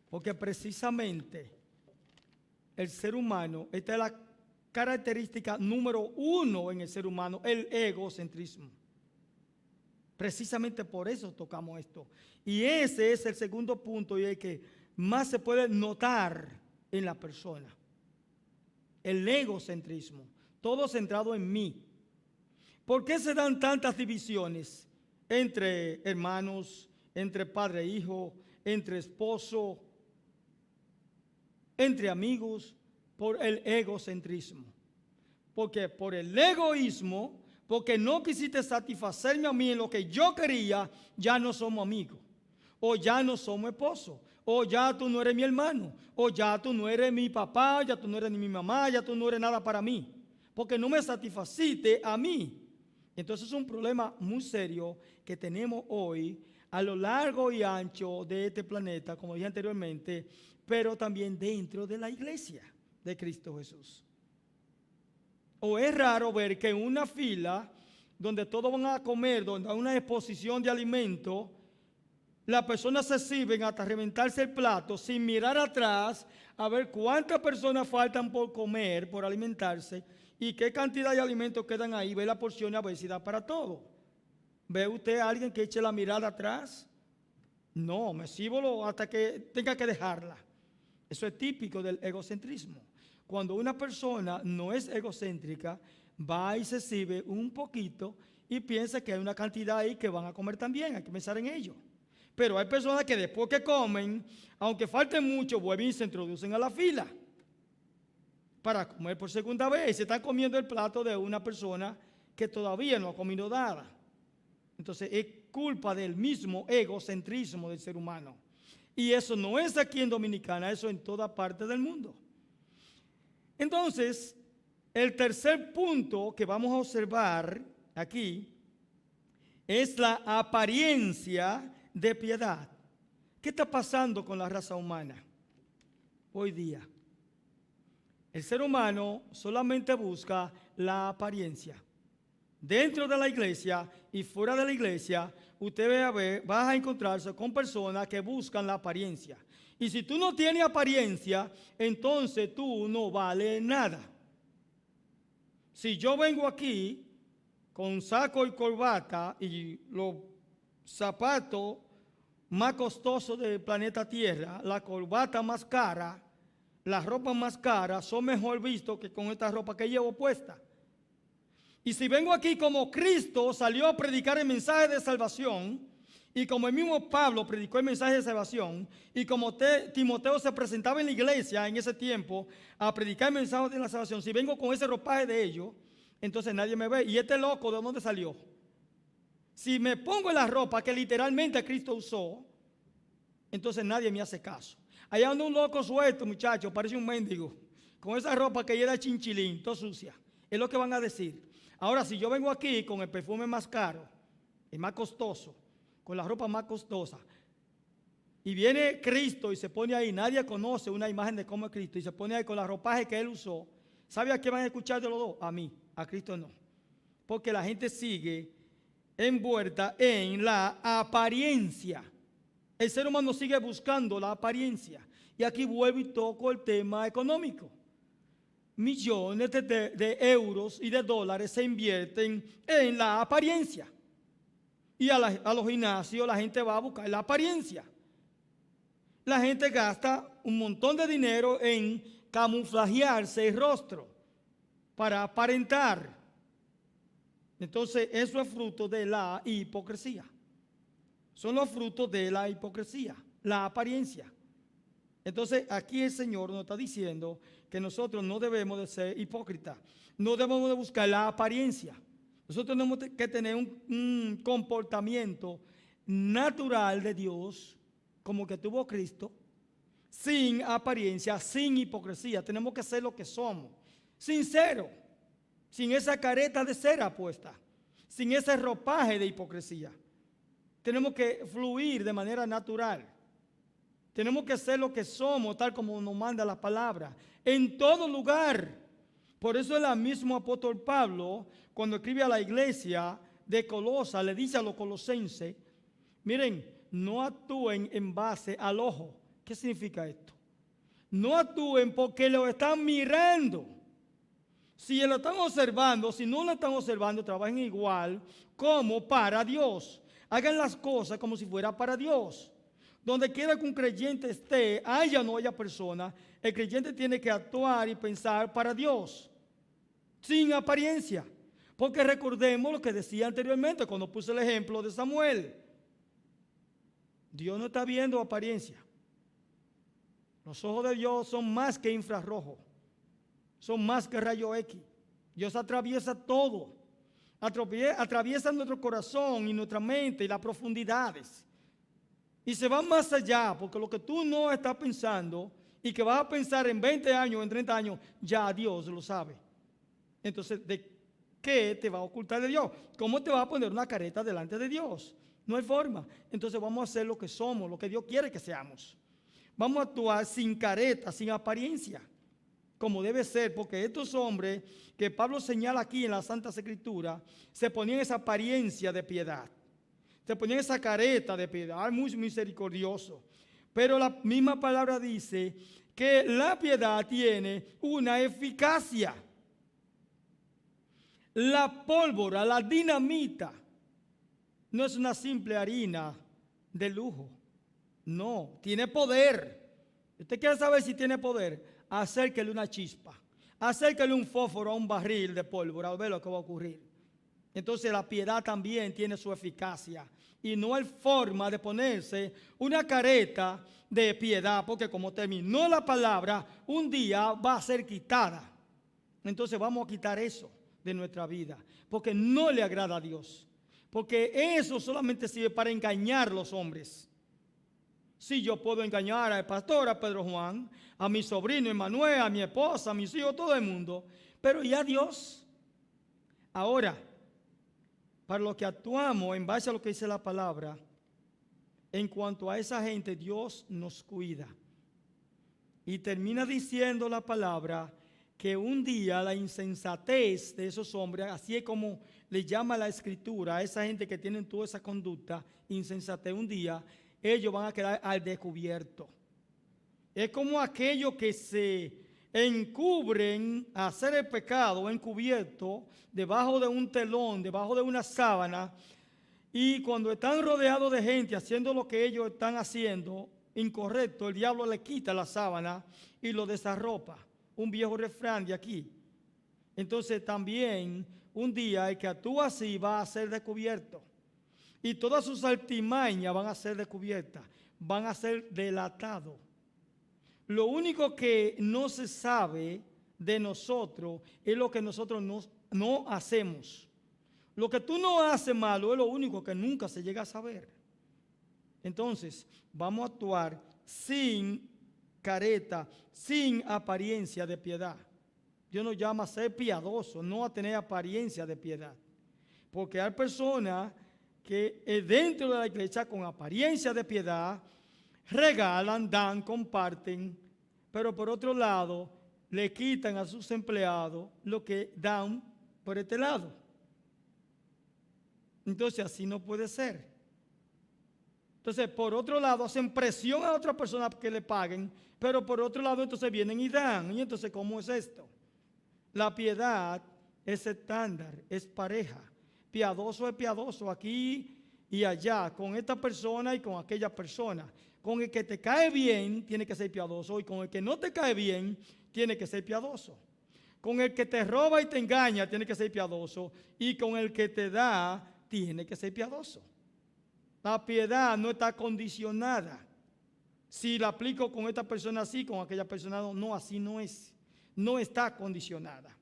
Porque precisamente el ser humano, esta es la característica número 1 en el ser humano, el egocentrismo. Precisamente por eso tocamos esto. Y ese es el segundo punto y el que más se puede notar en la persona. El egocentrismo, todo centrado en mí. ¿Por qué se dan tantas divisiones entre hermanos, entre padre e hijo, entre esposo, entre amigos? Por el egocentrismo. Porque por el egoísmo, porque no quisiste satisfacerme a mí en lo que yo quería, ya no somos amigos, o ya no somos esposos, o ya tú no eres mi hermano, o ya tú no eres mi papá, ya tú no eres ni mi mamá, ya tú no eres nada para mí, porque no me satisfaciste a mí. Entonces es un problema muy serio que tenemos hoy a lo largo y ancho de este planeta, como dije anteriormente, pero también dentro de la iglesia de Cristo Jesús. O es raro ver que en una fila donde todos van a comer, donde hay una exposición de alimentos, las personas se sirven hasta reventarse el plato sin mirar atrás a ver cuántas personas faltan por comer, por alimentarse, y qué cantidad de alimentos quedan ahí, ve la porción y a ver si da para todo. ¿Ve usted a alguien que eche la mirada atrás? No, me sirvo hasta que tenga que dejarla. Eso es típico del egocentrismo. Cuando una persona no es egocéntrica, va y se sirve un poquito y piensa que hay una cantidad ahí que van a comer también, hay que pensar en ello. Pero hay personas que después que comen, aunque falte mucho, vuelven y se introducen a la fila para comer por segunda vez y se están comiendo el plato de una persona que todavía no ha comido nada. Entonces es culpa del mismo egocentrismo del ser humano. Y eso no es aquí en Dominicana, eso en toda parte del mundo. Entonces, el tercer punto que vamos a observar aquí es la apariencia de piedad. ¿Qué está pasando con la raza humana hoy día? El ser humano solamente busca la apariencia. Dentro de la iglesia y fuera de la iglesia, usted vas a encontrarse con personas que buscan la apariencia. Y si tú no tienes apariencia, entonces tú no vales nada. Si yo vengo aquí con saco y corbata y los zapatos más costosos del planeta Tierra, la corbata más cara, las ropas más caras, son mejor vistos que con esta ropa que llevo puesta. Y si vengo aquí como Cristo salió a predicar el mensaje de salvación, y como el mismo Pablo predicó el mensaje de salvación, y como Timoteo se presentaba en la iglesia en ese tiempo a predicar el mensaje de la salvación, si vengo con ese ropaje de ellos, entonces nadie me ve. ¿Y este loco de dónde salió? Si me pongo la ropa que literalmente Cristo usó, entonces nadie me hace caso. Allá anda un loco suelto, muchacho, parece un mendigo, con esa ropa que era chinchilín, toda sucia. Es lo que van a decir. Ahora, si yo vengo aquí con el perfume más caro, el más costoso, con la ropa más costosa, y viene Cristo y se pone ahí, nadie conoce una imagen de cómo es Cristo, y se pone ahí con la ropaje que él usó, ¿sabe a qué van a escuchar de los dos? A mí, a Cristo no. Porque la gente sigue envuelta en la apariencia. El ser humano sigue buscando la apariencia. Y aquí vuelvo y toco el tema económico. Millones de euros y de dólares se invierten en la apariencia. Y a los gimnasios la gente va a buscar la apariencia. La gente gasta un montón de dinero en camuflajearse el rostro para aparentar. Entonces, eso es fruto de la hipocresía. Son los frutos de la hipocresía, la apariencia. Entonces, aquí el Señor nos está diciendo que nosotros no debemos de ser hipócritas. No debemos de buscar la apariencia. Nosotros tenemos que tener un comportamiento natural de Dios, como que tuvo Cristo, sin apariencia, sin hipocresía. Tenemos que ser lo que somos, sinceros, sin esa careta de cera puesta, sin ese ropaje de hipocresía. Tenemos que fluir de manera natural. Tenemos que ser lo que somos, tal como nos manda la palabra, en todo lugar. Por eso el mismo apóstol Pablo, cuando escribe a la iglesia de Colosa, le dice a los colosenses, miren, no actúen en base al ojo. ¿Qué significa esto? No actúen porque lo están mirando. Si lo están observando, si no lo están observando, trabajen igual como para Dios. Hagan las cosas como si fuera para Dios. Donde quiera que un creyente esté, haya o no haya persona, el creyente tiene que actuar y pensar para Dios, sin apariencia. Porque recordemos lo que decía anteriormente cuando puse el ejemplo de Samuel. Dios no está viendo apariencia. Los ojos de Dios son más que infrarrojo, son más que rayo X. Dios atraviesa todo, atraviesa nuestro corazón y nuestra mente y las profundidades. Y se va más allá, porque lo que tú no estás pensando y que vas a pensar en 20 años, en 30 años, ya Dios lo sabe. Entonces, ¿de qué te va a ocultar de Dios? ¿Cómo te va a poner una careta delante de Dios? No hay forma. Entonces vamos a hacer lo que somos, lo que Dios quiere que seamos. Vamos a actuar sin careta, sin apariencia, como debe ser, porque estos hombres que Pablo señala aquí en la Santa Escritura, se ponían esa apariencia de piedad. Se ponían esa careta de piedad, muy misericordioso. Pero la misma palabra dice que la piedad tiene una eficacia. La pólvora, la dinamita, no es una simple harina de lujo. No, tiene poder. ¿Usted quiere saber si tiene poder? Acérquele una chispa. Acérquele un fósforo a un barril de pólvora a ver lo que va a ocurrir. Entonces la piedad también tiene su eficacia. Y no hay forma de ponerse una careta de piedad, porque como terminó la palabra, un día va a ser quitada. Entonces vamos a quitar eso de nuestra vida, porque no le agrada a Dios. Porque eso solamente sirve para engañar a los hombres. Si yo puedo engañar al pastor, a Pedro Juan, a mi sobrino Emanuel, a mi esposa, a mis hijos, todo el mundo, pero ¿y a Dios? Ahora, para los que actuamos en base a lo que dice la palabra, en cuanto a esa gente, Dios nos cuida. Y termina diciendo la palabra que un día la insensatez de esos hombres, así es como le llama la Escritura a esa gente que tienen toda esa conducta, insensatez, un día ellos van a quedar al descubierto. Es como aquellos que se encubren a hacer el pecado encubierto debajo de un telón, debajo de una sábana, y cuando están rodeados de gente haciendo lo que ellos están haciendo incorrecto, el diablo le quita la sábana y lo desarropa. Un viejo refrán de aquí. Entonces también un día el que actúa así va a ser descubierto. Y todas sus artimañas van a ser descubiertas, van a ser delatados. Lo único que no se sabe de nosotros es lo que nosotros no hacemos. Lo que tú no haces malo es lo único que nunca se llega a saber. Entonces, vamos a actuar sin careta, sin apariencia de piedad. Dios nos llama a ser piadosos, no a tener apariencia de piedad. Porque hay personas que dentro de la iglesia con apariencia de piedad regalan, dan, comparten, pero por otro lado le quitan a sus empleados lo que dan por este lado. Entonces así no puede ser. Entonces, por otro lado, hacen presión a otra persona que le paguen, pero por otro lado, entonces vienen y dan. Y entonces, ¿cómo es esto? La piedad es estándar, es pareja. Piadoso es piadoso aquí y allá, con esta persona y con aquella persona. Con el que te cae bien, tiene que ser piadoso, y con el que no te cae bien, tiene que ser piadoso. Con el que te roba y te engaña, tiene que ser piadoso, y con el que te da, tiene que ser piadoso. La piedad no está condicionada. Si la aplico con esta persona así, con aquella persona no, no, así no es. No está condicionada.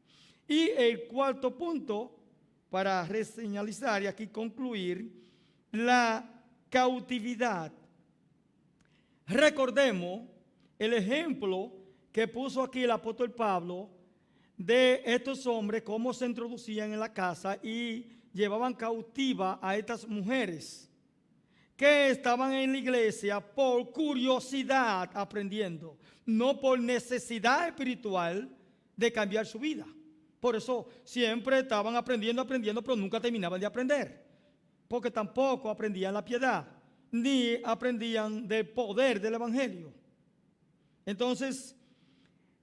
Y el cuarto punto, para reseñalizar y aquí concluir, la cautividad. Recordemos el ejemplo que puso aquí el apóstol Pablo de estos hombres, cómo se introducían en la casa y llevaban cautiva a estas mujeres que estaban en la iglesia por curiosidad aprendiendo, no por necesidad espiritual de cambiar su vida. Por eso siempre estaban aprendiendo, pero nunca terminaban de aprender, porque tampoco aprendían la piedad, ni aprendían del poder del evangelio. Entonces,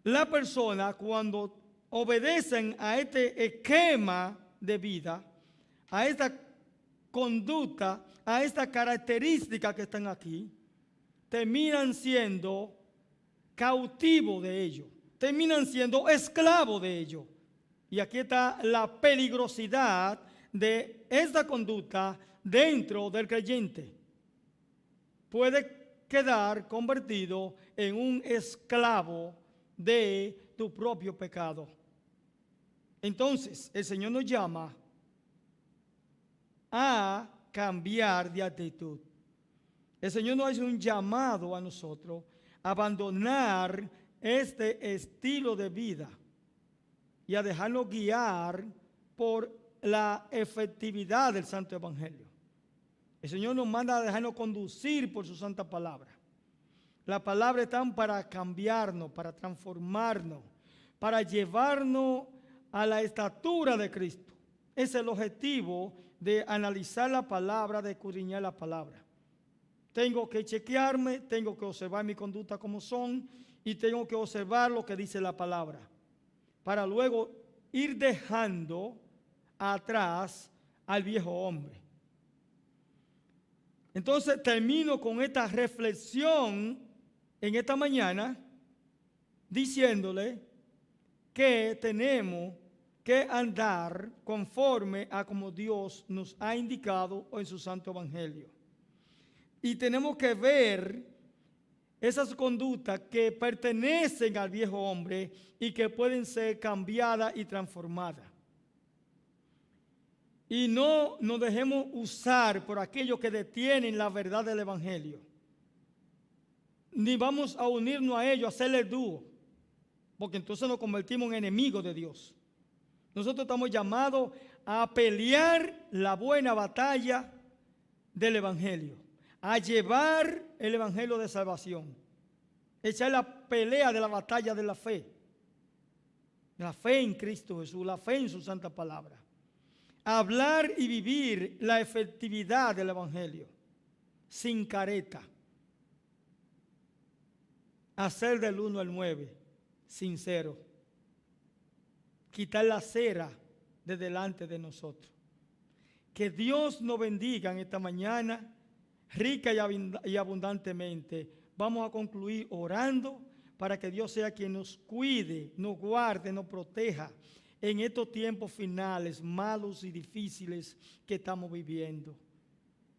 la persona cuando obedecen a este esquema de vida, a esta conducta, a esta característica que están aquí, terminan siendo cautivos de ello, terminan siendo esclavos de ello. Y aquí está la peligrosidad de esta conducta dentro del creyente. Puede quedar convertido en un esclavo de tu propio pecado. Entonces, el Señor nos llama a cambiar de actitud. El Señor nos hace un llamado a nosotros a abandonar este estilo de vida y a dejarnos guiar por la efectividad del Santo Evangelio. El Señor nos manda a dejarnos conducir por su santa palabra. La palabra está para cambiarnos, para transformarnos, para llevarnos a la estatura de Cristo. Ese es el objetivo de analizar la palabra, de escudriñar la palabra. Tengo que chequearme, tengo que observar mi conducta como son y tengo que observar lo que dice la palabra, para luego ir dejando atrás al viejo hombre. Entonces termino con esta reflexión en esta mañana diciéndole que tenemos que andar conforme a como Dios nos ha indicado en su santo evangelio. Y tenemos que ver esas conductas que pertenecen al viejo hombre y que pueden ser cambiadas y transformadas. Y no nos dejemos usar por aquellos que detienen la verdad del evangelio. Ni vamos a unirnos a ellos, a hacerle dúo, porque entonces nos convertimos en enemigos de Dios. Nosotros estamos llamados a pelear la buena batalla del evangelio, a llevar el evangelio de salvación, echar la pelea de la batalla de la fe en Cristo Jesús, la fe en su santa palabra. Hablar y vivir la efectividad del evangelio, sin careta. Hacer del 1 al 9, sincero. Quitar la cera de delante de nosotros. Que Dios nos bendiga en esta mañana, rica y abundantemente. Vamos a concluir orando para que Dios sea quien nos cuide, nos guarde, nos proteja en estos tiempos finales malos y difíciles que estamos viviendo.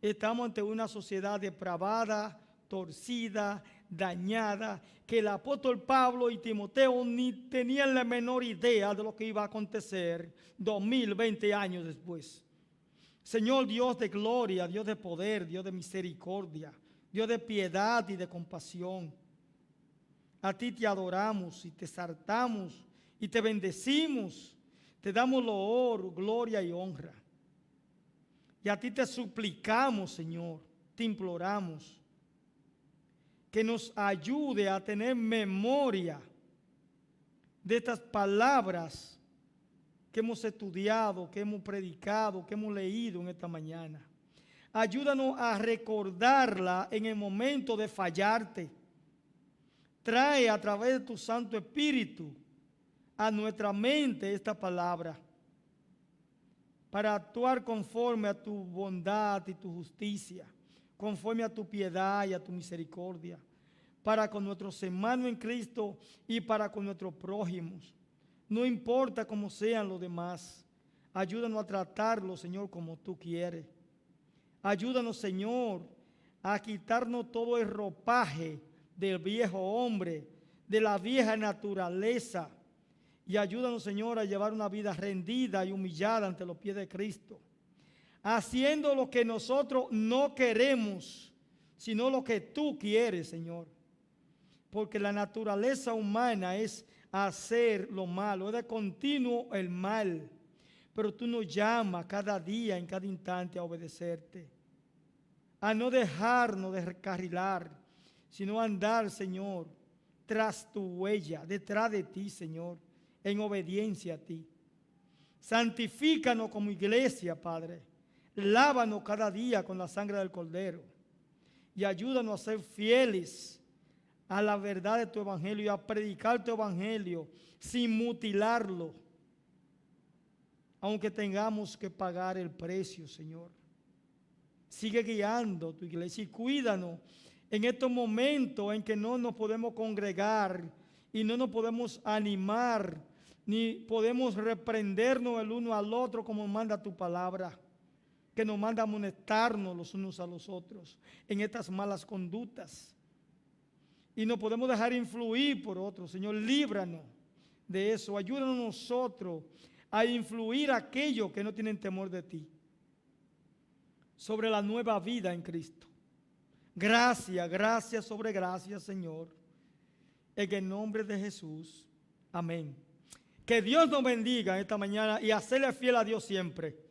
Estamos ante una sociedad depravada, torcida, dañada, que el apóstol Pablo y Timoteo ni tenían la menor idea de lo que iba a acontecer 2020 años después. Señor Dios de gloria, Dios de poder, Dios de misericordia, Dios de piedad y de compasión, a ti te adoramos y te exaltamos y te bendecimos, te damos loor, gloria y honra. Y a ti te suplicamos, Señor, te imploramos que nos ayude a tener memoria de estas palabras que hemos estudiado, que hemos predicado, que hemos leído en esta mañana. Ayúdanos a recordarla en el momento de fallarte. Trae a través de tu Santo Espíritu a nuestra mente esta palabra para actuar conforme a tu bondad y tu justicia, conforme a tu piedad y a tu misericordia, para con nuestros hermanos en Cristo y para con nuestros prójimos. No importa cómo sean los demás, ayúdanos a tratarlos, Señor, como tú quieres. Ayúdanos, Señor, a quitarnos todo el ropaje del viejo hombre, de la vieja naturaleza. Y ayúdanos, Señor, a llevar una vida rendida y humillada ante los pies de Cristo, haciendo lo que nosotros no queremos, sino lo que tú quieres, Señor. Porque la naturaleza humana es hacer lo malo, es de continuo el mal. Pero tú nos llamas cada día, en cada instante, a obedecerte, a no dejarnos descarrilar, sino andar, Señor, tras tu huella, detrás de ti, Señor, en obediencia a ti. Santifícanos como iglesia, Padre. Lávanos cada día con la sangre del Cordero y ayúdanos a ser fieles a la verdad de tu evangelio y a predicar tu evangelio sin mutilarlo, aunque tengamos que pagar el precio, Señor. Sigue guiando tu iglesia y cuídanos en estos momentos en que no nos podemos congregar y no nos podemos animar, ni podemos reprendernos el uno al otro como manda tu palabra, que nos manda a amonestarnos los unos a los otros en estas malas conductas. Y no podemos dejar influir por otros. Señor, líbranos de eso. Ayúdanos nosotros a influir a aquellos que no tienen temor de ti sobre la nueva vida en Cristo. Gracias, gracias sobre gracias, Señor. En el nombre de Jesús. Amén. Que Dios nos bendiga esta mañana y hacerle fiel a Dios siempre.